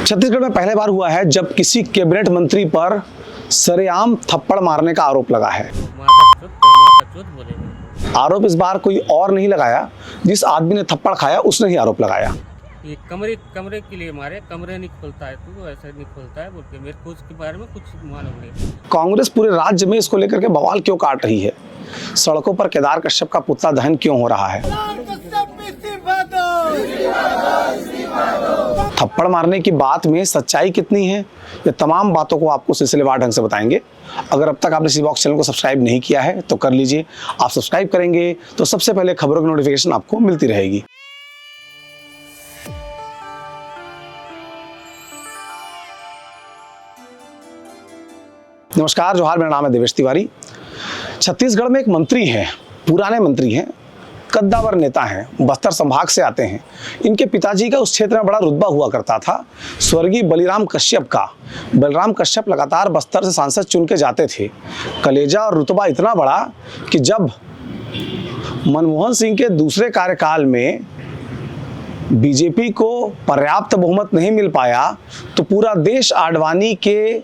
छत्तीसगढ़ में पहले बार हुआ है जब किसी कैबिनेट मंत्री पर सरेआम थप्पड़ मारने का आरोप लगा है। आरोप इस बार कोई और नहीं लगाया, जिस आदमी ने थप्पड़ खाया उसने ही आरोप लगाया। ये कमरे के लिए मारे, कमरे नहीं खोलता है तू, ऐसा नहीं खोलता है बोल के मेरे को उसके बारे में कुछ मालूम नहीं। कांग्रेस पूरे राज्य में इसको लेकर के बवाल क्यों काट रही है? सड़कों पर केदार कश्यप का पुतला दहन क्यों हो रहा है? थप्पड़ मारने की बात में सच्चाई कितनी है, ये तमाम बातों को आपको सिलसिलेवार ढंग से बताएंगे। अगर अब तक आपने सी बॉक्स चैनल को सब्सक्राइब नहीं किया है तो कर लीजिए। आप सब्सक्राइब करेंगे तो सबसे पहले खबरों की नोटिफिकेशन आपको मिलती रहेगी। नमस्कार, जोहार, मेरा नाम है देवेश तिवारी। छत्तीसगढ़ में एक मंत्री हैं, पुराने मंत्री हैं, कद्दावर नेता हैं, बस्तर संभाग से आते हैं। इनके पिताजी का उस क्षेत्र में बड़ा रुतबा हुआ करता था, स्वर्गीय बलिराम कश्यप का। बलिराम कश्यप लगातार बस्तर से सांसद चुन के जाते थे। कलेजा और रुतबा इतना बड़ा कि जब मनमोहन सिंह के दूसरे कार्यकाल में बीजेपी को पर्याप्त बहुमत नहीं मिल पाया तो पूरा देश आडवाणी के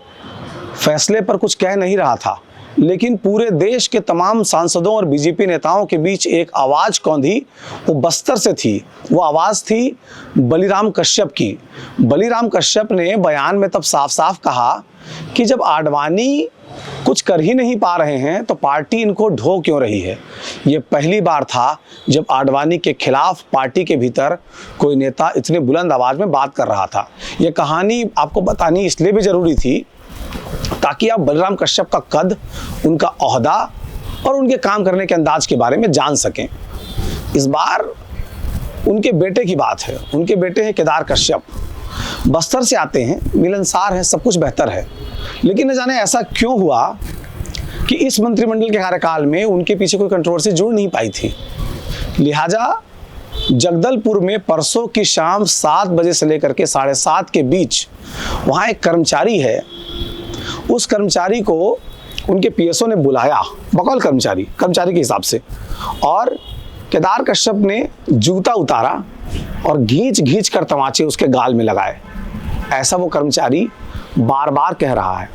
फैसले पर कुछ कह नहीं रहा था, लेकिन पूरे देश के तमाम सांसदों और बीजेपी नेताओं के बीच एक आवाज कौंधी, वो बस्तर से थी। वो आवाज थी बलिराम कश्यप की। बलिराम कश्यप ने बयान में तब साफ साफ कहा कि जब आडवाणी कुछ कर ही नहीं पा रहे हैं तो पार्टी इनको ढो क्यों रही है। ये पहली बार था जब आडवाणी के खिलाफ पार्टी के भीतर कोई नेता इतने बुलंद आवाज में बात कर रहा था। ये कहानी आपको बतानी इसलिए भी जरूरी थी ताकि आप बलिराम कश्यप का कद, उनका ओहदा और उनके काम करने के अंदाज के बारे में जान सकें। इस बार उनके बेटे की बात है। उनके बेटे हैं केदार कश्यप, बस्तर से आते हैं, मिलनसार हैं, सब कुछ बेहतर है। लेकिन न जाने ऐसा क्यों हुआ कि इस मंत्रिमंडल के कार्यकाल में उनके पीछे कोई कंट्रोवर्सी जुड़ नहीं पाई थी। लिहाजा जगदलपुर में परसों की शाम 7 बजे से लेकर के 7:30 के बीच वहाँ एक कर्मचारी है। उस कर्मचारी को उनके पीएसओ ने बुलाया, बकौल कर्मचारी के हिसाब से, और केदार कश्यप ने जूता उतारा और घींच कर तमाचे उसके गाल में लगाए। ऐसा वो कर्मचारी बार बार कह रहा है।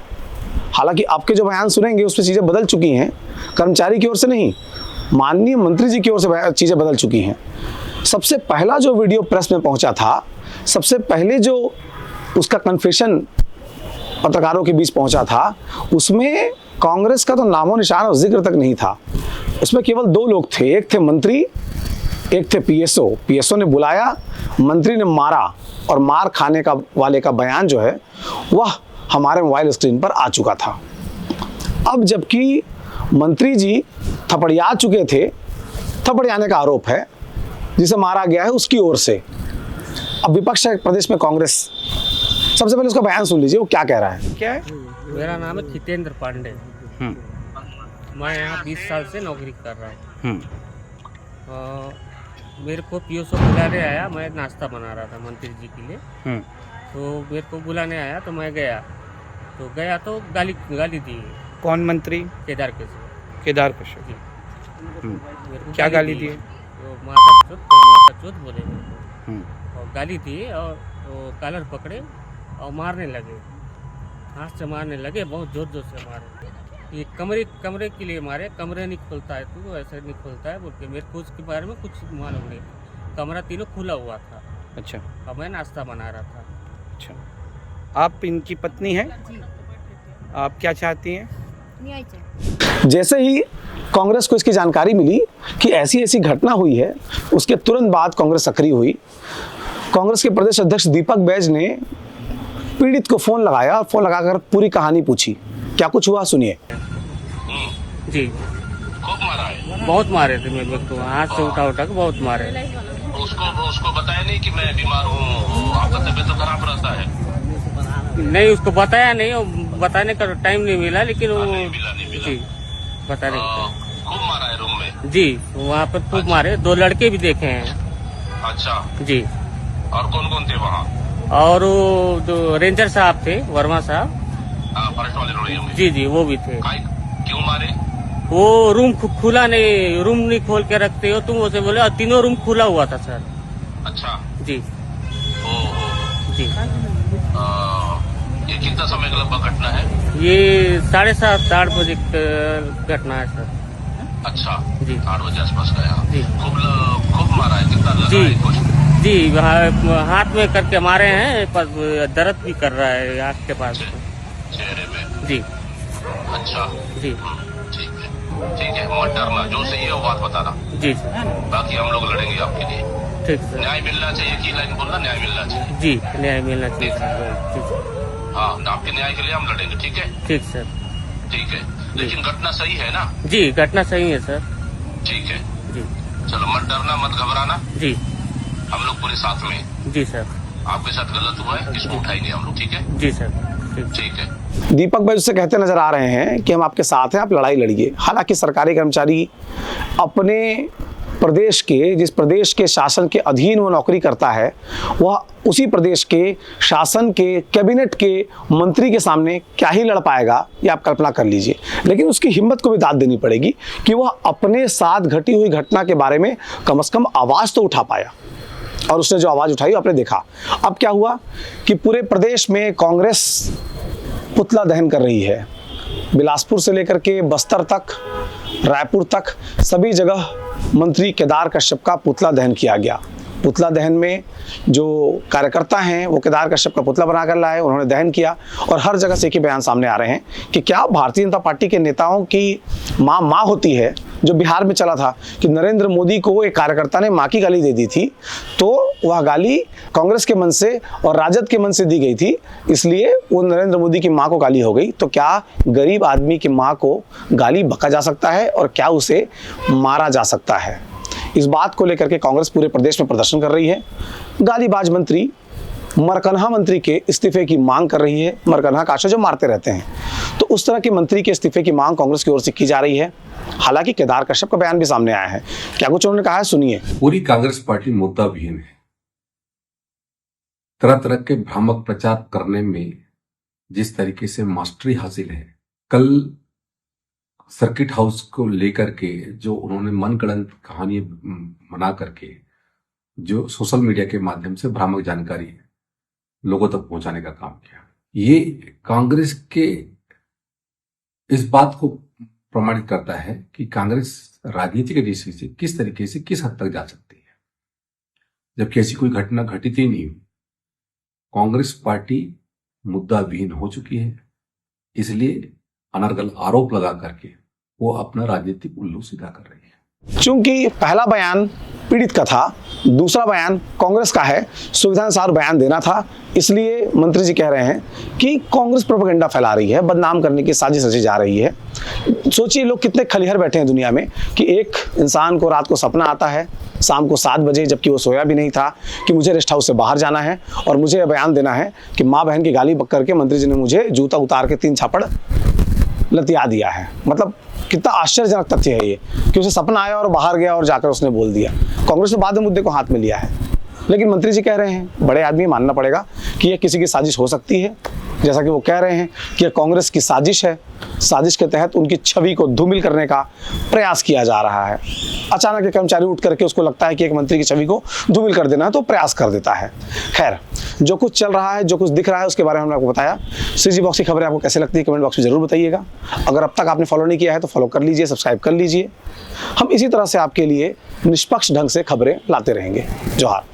हालांकि आपके जो बयान सुनेंगे उसमें चीज़ें बदल चुकी हैं, कर्मचारी की ओर से नहीं, माननीय मंत्री जी की ओर से चीज़ें बदल चुकी हैं। सबसे पहला जो वीडियो प्रेस में पहुंचा था, सबसे पहले जो उसका कन्फेशन पत्रकारों के बीच पहुंचा था, उसमें कांग्रेस का तो नामो निशान और जिक्र तक नहीं था। उसमें केवल 2 लोग थे, एक थे मंत्री, एक थे पीएसओ। पीएसओ ने बुलाया, मंत्री ने मारा, और मार खाने का वाले का बयान जो है वह हमारे मोबाइल स्क्रीन पर आ चुका था। अब जबकि मंत्री जी थपड़िया चुके थे, थपड़ियाने का आरोप है, जिसे मारा गया है उसकी ओर से। अब विपक्ष है प्रदेश में कांग्रेस। सबसे पहले उसका बयान सुन लीजिए, वो क्या कह रहा है। क्या है? मेरा नाम है जितेंद्र पांडे। मैं यहाँ 20 साल से नौकरी कर रहा हूँ। मेरे को पीओसो बुलाने आया, मैं नाश्ता बना रहा था मंत्री जी के लिए। तो मेरे को बुलाने आया तो मैं गया तो गाली दी। कौन मंत्री? केदार कश्यप। केदार कश्यप जी। क्या गाली दी? तो माता चोत बोले और गाली दी, और वो कॉलर पकड़े और मारने लगे, हाथ से मारने लगे, बहुत जोर से मारे। ये कमरे के लिए मारे, कमरे नहीं खोलता है तू, ऐसा नहीं खोलता है बोल के मेरे को उसके बारे में कुछ मालूम नहीं। कमरा तीनों खुला हुआ था। अच्छा। और मैं नाश्ता बना रहा था। अच्छा, आप इनकी पत्नी हैं? आप क्या चाहती हैं? जैसे ही कांग्रेस को इसकी जानकारी मिली कि ऐसी घटना हुई है, उसके तुरंत बाद कांग्रेस सक्रिय हुई। कांग्रेस के प्रदेश अध्यक्ष दीपक बैज ने पीड़ित को फोन लगाया और फोन लगाकर पूरी कहानी पूछी। क्या कुछ हुआ, सुनिए। जी, खूब मारा है? बहुत मारे थे मेरे को, हाथ से उठा के बहुत मारे। उसको बताया नहीं कि मैं बीमार हूँ, आपका तबीयत तो खराब रहता है? नहीं, उसको बताया नहीं, बताने का टाइम नहीं मिला, लेकिन वो नहीं मिला। जी बताने का। खूब मारा है रूम में? जी, वहाँ पर खूब मारे। 2 लड़के भी देखे हैं। अच्छा जी। और कौन कौन थे वहाँ? और वो जो रेंजर साहब थे, वर्मा साहब। फॉरेस्ट वाले रोड़ियों में? जी, वो भी थे। क्यों मारे? वो रूम खुला नहीं, रूम नहीं खोल के रखते हो तुम, उसे बोले। और तीनों रूम खुला हुआ था सर। अच्छा जी। ओ जी। ये कितना समय का लगभग घटना है? ये 7:30 8 बजे घटना है सर। अच्छा जी। 8 बजे आसपास का है। जी। खूब मारा है, कितना लगा जी। है कुछ? जी हाथ में करके मारे हैं, पर दर्द भी कर रहा है आँख के पास। चेहरे में? जी। अच्छा जी। ठीक है, मत डरना, जो सही है वो बात बताना। जी सर। बाकी हम लोग लड़ेंगे आपके लिए। ठीक सर। न्याय मिलना चाहिए की लाइन बोलना, न्याय मिलना चाहिए। जी न्याय मिलना चाहिए सर। ठीक सर। हाँ, आपके न्याय के लिए हम लड़ेंगे, ठीक है? ठीक सर। ठीक है, लेकिन घटना सही है ना? जी घटना सही है सर। ठीक है, जी। चलो मत डरना, मत घबराना, जी। हम लोग पूरे साथ में हैं। जी सर। आपके साथ गलत हुआ है, इसको उठाएंगे हम लोग, ठीक है? जी सर। ठीक है। दीपक भाई उससे कहते नजर आ रहे हैं कि हम आपके साथ हैं, आप लड़ाई लड़िए। हालांकि सरकारी कर्मचारी अपने प्रदेश के, जिस प्रदेश के शासन के अधीन वो नौकरी करता है, वह उसी प्रदेश के शासन के कैबिनेट के मंत्री के सामने क्या ही लड़ पाएगा, ये आप कल्पना कर लीजिए। लेकिन उसकी हिम्मत को भी दाद देनी पड़ेगी कि वह अपने साथ घटी हुई घटना के बारे में कम से कम आवाज़ तो उठा पाया। और उसने जो आवाज़ उठाई आपने देखा। अब क्या हुआ कि पूरे प्रदेश में कांग्रेस पुतला दहन कर रही है। बिलासपुर से लेकर के बस्तर तक, रायपुर तक सभी जगह मंत्री केदार कश्यप का पुतला दहन किया गया। पुतला दहन में जो कार्यकर्ता हैं वो केदार कश्यप का पुतला बनाकर लाए, उन्होंने दहन किया। और हर जगह से एक ही बयान सामने आ रहे हैं कि क्या भारतीय जनता पार्टी के नेताओं की माँ होती है। जो बिहार में चला था कि नरेंद्र मोदी को एक कार्यकर्ता ने माँ की गाली दे दी थी, तो वह गाली कांग्रेस के मन से और राजद के मन से दी गई थी, इसलिए वो नरेंद्र मोदी की माँ को गाली हो गई। तो क्या गरीब आदमी की माँ को गाली बका जा सकता है और क्या उसे मारा जा सकता है? इस बात को लेकर के कांग्रेस पूरे प्रदेश में प्रदर्शन कर रही है। गालीबाज मंत्री मरकन्हा मंत्री के इस्तीफे की मांग कर रही है। मरकन्हा काशा जो मारते रहते हैं, तो उस तरह के मंत्री के इस्तीफे की मांग कांग्रेस की ओर से की जा रही है। हालांकि केदार कश्यप का बयान भी सामने आया है। क्या कुछ उन्होंने कहा है, सुनिए। पूरी कांग्रेस पार्टी मुद्दा विहीन है। तरह तरह के भ्रामक प्रचार करने में जिस तरीके से मास्टरी हासिल है, कल सर्किट हाउस को लेकर के जो उन्होंने मनगढ़ंत कहानी बना करके जो सोशल मीडिया के माध्यम से भ्रामक जानकारी लोगों तक पहुंचाने का काम किया, ये कांग्रेस के इस बात को प्रमाणित करता है कि कांग्रेस राजनीति के दृष्टि से किस तरीके से किस हद तक जा सकती है, जबकि ऐसी कोई घटना घटित ही नहीं हुई। कांग्रेस पार्टी मुद्दा विहीन हो चुकी है, इसलिए अनर्गल आरोप लगा करके वो अपना राजनीतिक उल्लू सीधा कर रही है। चूंकि पहला बयान पीड़ित का था, दूसरा बयान कांग्रेस का है, सुविधानुसार बयान देना था, इसलिए मंत्री जी कह रहे हैं कि कांग्रेस प्रोपेगेंडा फैला रही है, बदनाम करने की साजिश रची जा रही है। सोचिए लोग कितने खलिहर बैठे हैं दुनिया में कि एक इंसान को रात को सपना आता है शाम को 7 बजे, जबकि वो सोया भी नहीं था, कि मुझे रेस्ट हाउस से बाहर जाना है और मुझे बयान देना है कि माँ बहन की गाली बक करके मंत्री जी ने मुझे जूता उतार के 3 छापड़ लतिया दिया है। मतलब कितना आश्चर्यजनक तथ्य है ये कि उसे सपना आया और बाहर गया और जाकर उसने बोल दिया। कांग्रेस ने बाद में मुद्दे को हाथ में लिया है, लेकिन मंत्री जी कह रहे हैं, बड़े आदमी मानना पड़ेगा कि यह किसी की साजिश हो सकती है। जैसा कि वो कह रहे हैं कि यह कांग्रेस की साजिश है, साजिश के तहत उनकी छवि को धूमिल करने का प्रयास किया जा रहा है। अचानक एक कर्मचारी उठ करके उसको लगता है कि एक मंत्री की छवि को धूमिल कर देना है, तो प्रयास कर देता है। खैर, जो कुछ चल रहा है, जो कुछ दिख रहा है, उसके बारे में हमने आपको बताया। सीजी बॉक्स की खबरें आपको कैसे लगती है कमेंट बॉक्स में जरूर बताइएगा। अगर अब तक आपने फॉलो नहीं किया है तो फॉलो कर लीजिए, सब्सक्राइब कर लीजिए। हम इसी तरह से आपके लिए निष्पक्ष ढंग से खबरें लाते रहेंगे। जोहार।